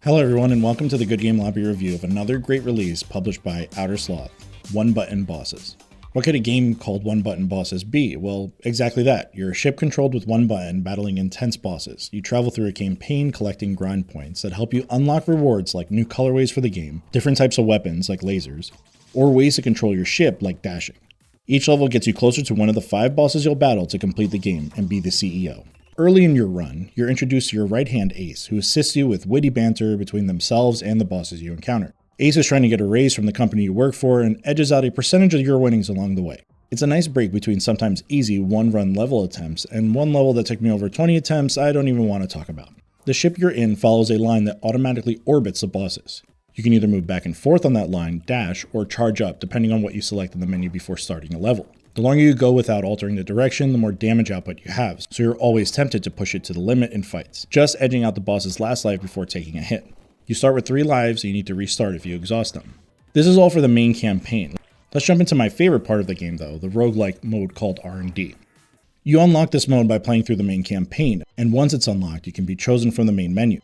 Hello everyone and welcome to the Good Game Lobby review of another great release published by Inner Sloth-published, One BTN Bosses. What could a game called One BTN Bosses be? Well, exactly that. You're a ship controlled with one button battling intense bosses. You travel through a campaign collecting grind points that help you unlock rewards like new colorways for the game, different types of weapons like lasers, or ways to control your ship like dashing. Each level gets you closer to one of the 5 bosses you'll battle to complete the game and be the CEO. Early in your run, you're introduced to your right-hand Ace, who assists you with witty banter between themselves and the bosses you encounter. Ace is trying to get a raise from the company you work for and edges out a percentage of your winnings along the way. It's a nice break between sometimes easy one-run level attempts and one level that took me over 20 attempts I don't even want to talk about. The ship you're in follows a line that automatically orbits the bosses. You can either move back and forth on that line, dash, or charge up depending on what you select in the menu before starting a level. The longer you go without altering the direction, the more damage output you have, so you're always tempted to push it to the limit in fights, just edging out the boss's last life before taking a hit. You start with 3 lives, and you need to restart if you exhaust them. This is all for the main campaign. Let's jump into my favorite part of the game though, the roguelike mode called R&D. You unlock this mode by playing through the main campaign, and once it's unlocked, you can be chosen from the main menu.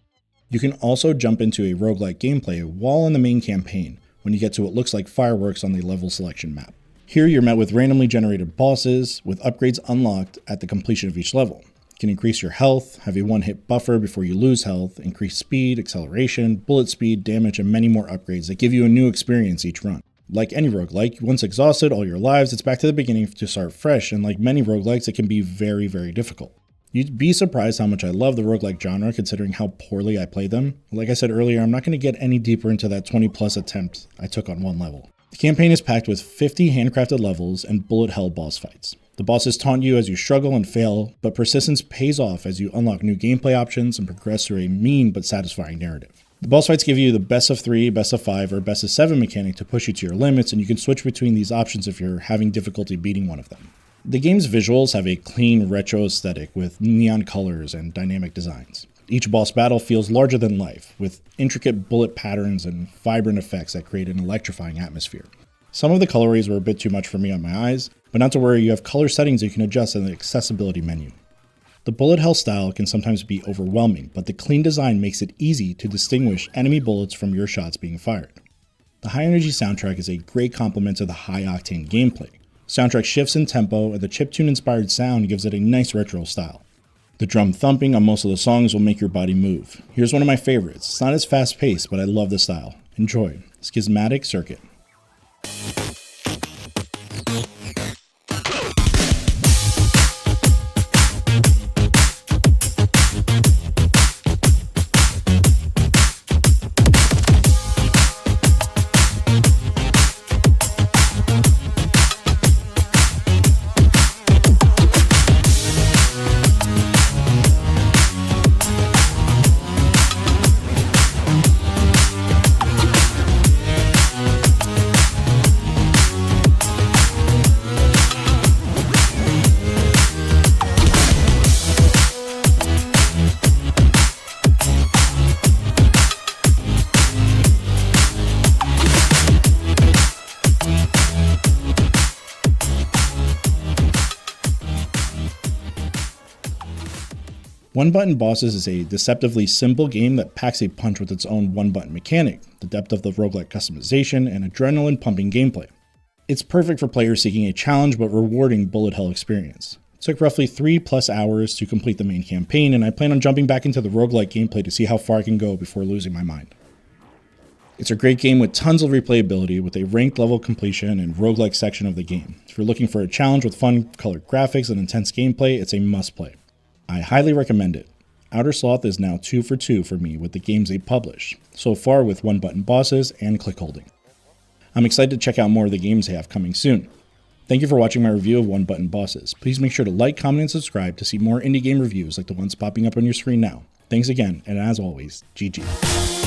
You can also jump into a roguelike gameplay while in the main campaign, when you get to what looks like fireworks on the level selection map. Here you're met with randomly generated bosses, with upgrades unlocked at the completion of each level. You can increase your health, have a one-hit buffer before you lose health, increase speed, acceleration, bullet speed, damage, and many more upgrades that give you a new experience each run. Like any roguelike, once exhausted all your lives, it's back to the beginning to start fresh, and like many roguelikes, it can be very, very difficult. You'd be surprised how much I love the roguelike genre considering how poorly I play them. Like I said earlier, I'm not going to get any deeper into that 20 plus attempts I took on one level. The campaign is packed with 50 handcrafted levels and bullet hell boss fights. The bosses taunt you as you struggle and fail, but persistence pays off as you unlock new gameplay options and progress through a mean but satisfying narrative. The boss fights give you the best of 3, best of 5, or best of 7 mechanic to push you to your limits, and you can switch between these options if you're having difficulty beating one of them. The game's visuals have a clean retro aesthetic with neon colors and dynamic designs. Each boss battle feels larger than life, with intricate bullet patterns and vibrant effects that create an electrifying atmosphere. Some of the colorways were a bit too much for me on my eyes, but not to worry, you have color settings you can adjust in the accessibility menu. The bullet hell style can sometimes be overwhelming, but the clean design makes it easy to distinguish enemy bullets from your shots being fired. The high energy soundtrack is a great complement to the high octane gameplay. Soundtrack shifts in tempo, and the chiptune inspired sound gives it a nice retro style. The drum thumping on most of the songs will make your body move. Here's one of my favorites. It's not as fast paced, but I love the style. Enjoy. Schismatic Circuit. One BTN Bosses is a deceptively simple game that packs a punch with its own one-button mechanic, the depth of the roguelike customization, and adrenaline-pumping gameplay. It's perfect for players seeking a challenge but rewarding bullet hell experience. It took roughly 3+ hours to complete the main campaign, and I plan on jumping back into the roguelike gameplay to see how far I can go before losing my mind. It's a great game with tons of replayability, with a ranked level completion and roguelike section of the game. If you're looking for a challenge with fun colored graphics and intense gameplay, it's a must-play. I highly recommend it. Inner Sloth is now 2 for 2 for me with the games they publish, so far with One BTN Bosses and Click Holding. I'm excited to check out more of the games they have coming soon. Thank you for watching my review of One BTN Bosses. Please make sure to like, comment, and subscribe to see more indie game reviews like the ones popping up on your screen now. Thanks again, and as always, GG.